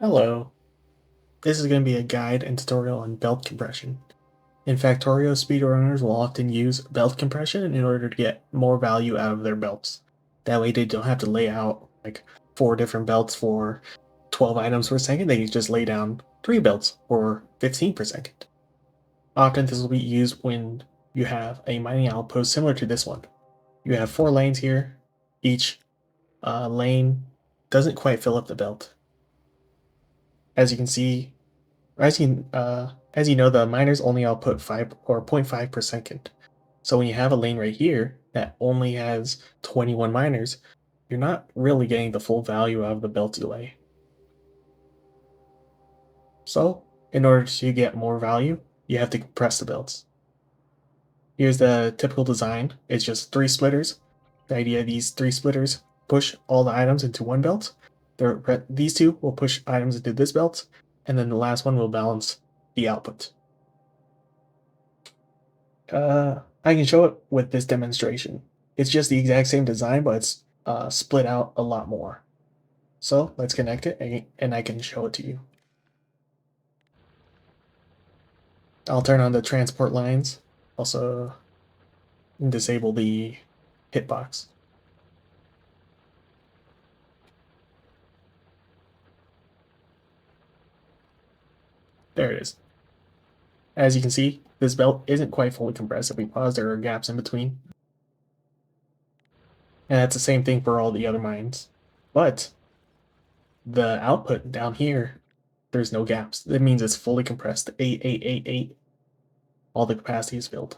Hello, this is going to be a guide and tutorial on belt compression. In Factorio, speedrunners will often use belt compression in order to get more value out of their belts. That way they don't have to lay out like 4 different belts for 12 items per second, they just lay down 3 belts for 15 per second. Often this will be used when you have a mining outpost similar to this one. You have 4 lanes here, each lane doesn't quite fill up the belt. As you can see, as you know, the miners only output 5 or 0.5 per second. So when you have a lane right here that only has 21 miners, you're not really getting the full value out of the belt you lay. So in order to get more value, you have to compress the belts. Here's the typical design. It's just 3 splitters. The idea of these 3 splitters push all the items into one belt. These 2 will push items into this belt, and then the last one will balance the output. I can show it with this demonstration. It's just the exact same design, but it's split out a lot more. So let's connect it and I can show it to you. I'll turn on the transport lines, also disable the hitbox. There it is. As you can see, this belt isn't quite fully compressed. If we pause, there are gaps in between. And that's the same thing for all the other mines. But the output down here, there's no gaps. That means it's fully compressed. 8888. All the capacity is filled.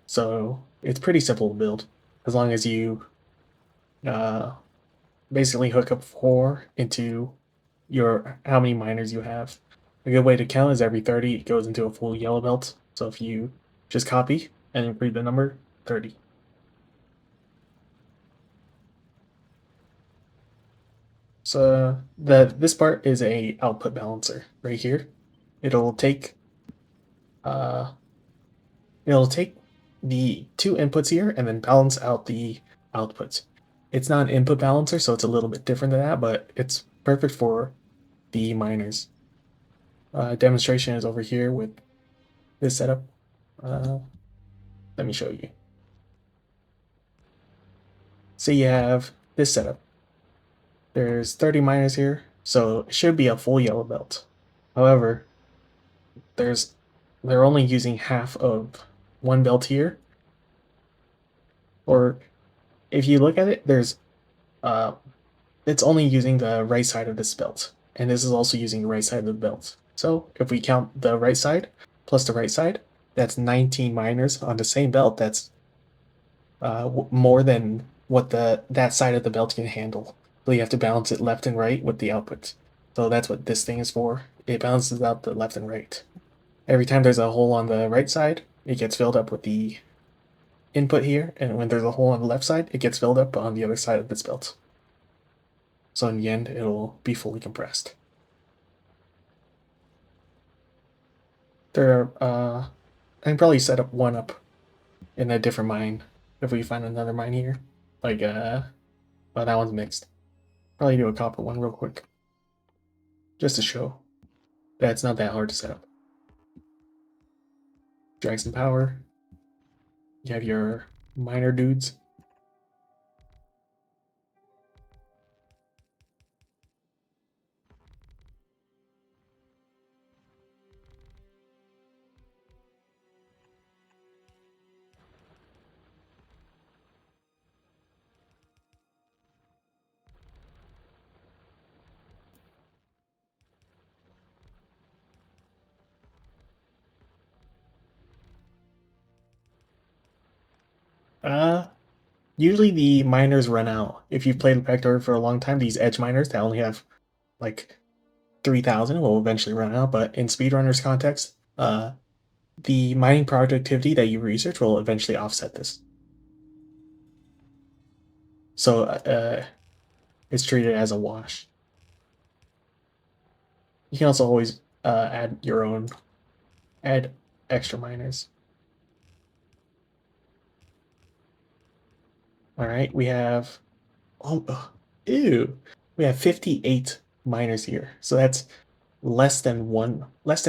So it's pretty simple to build as long as you basically hook up 4 into your how many miners you have. A good way to count is every 30 it goes into a full yellow belt. So if you just copy and read the number 30. So this part is a output balancer right here. It'll take uh, it'll take the 2 inputs here and then balance out the outputs. It's not an input balancer, so it's a little bit different than that, but it's perfect for the miners. Demonstration is over here with this setup. Let me show you. So you have this setup. There's 30 miners here, so it should be a full yellow belt. However, they're only using half of one belt here. Or if you look at it, it's only using the right side of this belt, and this is also using the right side of the belt. So if we count the right side plus the right side, that's 19 miners on the same belt. That's more than what that side of the belt can handle. So you have to balance it left and right with the outputs. So that's what this thing is for. It balances out the left and right. Every time there's a hole on the right side, it gets filled up with the input here, and when there's a hole on the left side, it gets filled up on the other side of this belt. So in the end, it'll be fully compressed. I can probably set up one up in a different mine if we find another mine here. Like, well, that one's mixed. Probably do a copper one real quick. Just to show that it's not that hard to set up. Drag some power. You have your miner dudes. Uh, Usually the miners run out. If you've played Factorio for a long time, these edge miners that only have like 3,000 will eventually run out. But in speedrunners context, the mining productivity that you research will eventually offset this. So it's treated as a wash. You can also always add extra miners. All right, we have, oh, ew, we have 58 miners here. So that's less than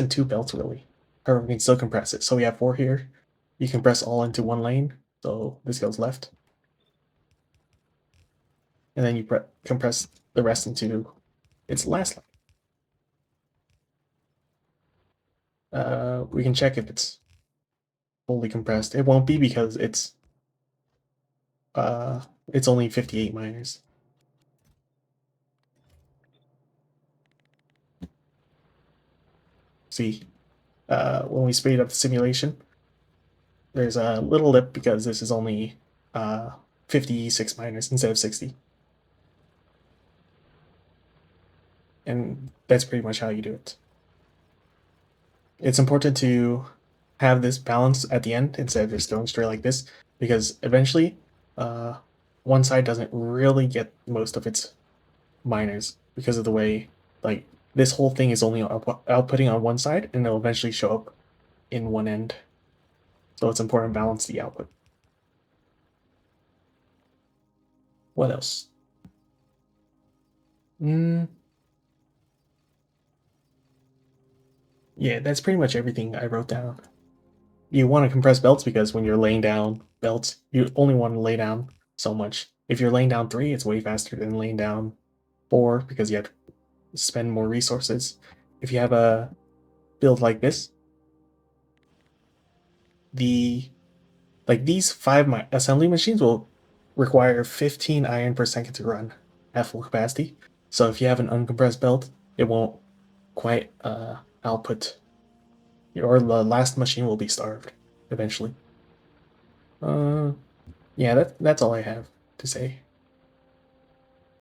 two belts really. However, we can still compress it. So we have 4 here. You compress all into one lane. So this goes left. And then you compress the rest into its last line. We can check if it's fully compressed. It won't be because it's only 58 miners. See, when we speed up the simulation, there's a little lip because this is only 56 miners instead of 60. And that's pretty much how you do it. It's important to have this balance at the end instead of just going straight like this, because eventually one side doesn't really get most of its miners because of the way, like, this whole thing is only outputting on one side, and it'll eventually show up in one end. So it's important to balance the output. What else? Yeah, that's pretty much everything I wrote down. You want to compress belts because when you're laying down belts, you only want to lay down so much. If you're laying down 3, it's way faster than laying down 4 because you have to spend more resources. If you have a build like this, these 5 assembly machines will require 15 iron per second to run at full capacity. So if you have an uncompressed belt, it won't quite output, or the last machine will be starved eventually. Yeah, that's all I have to say.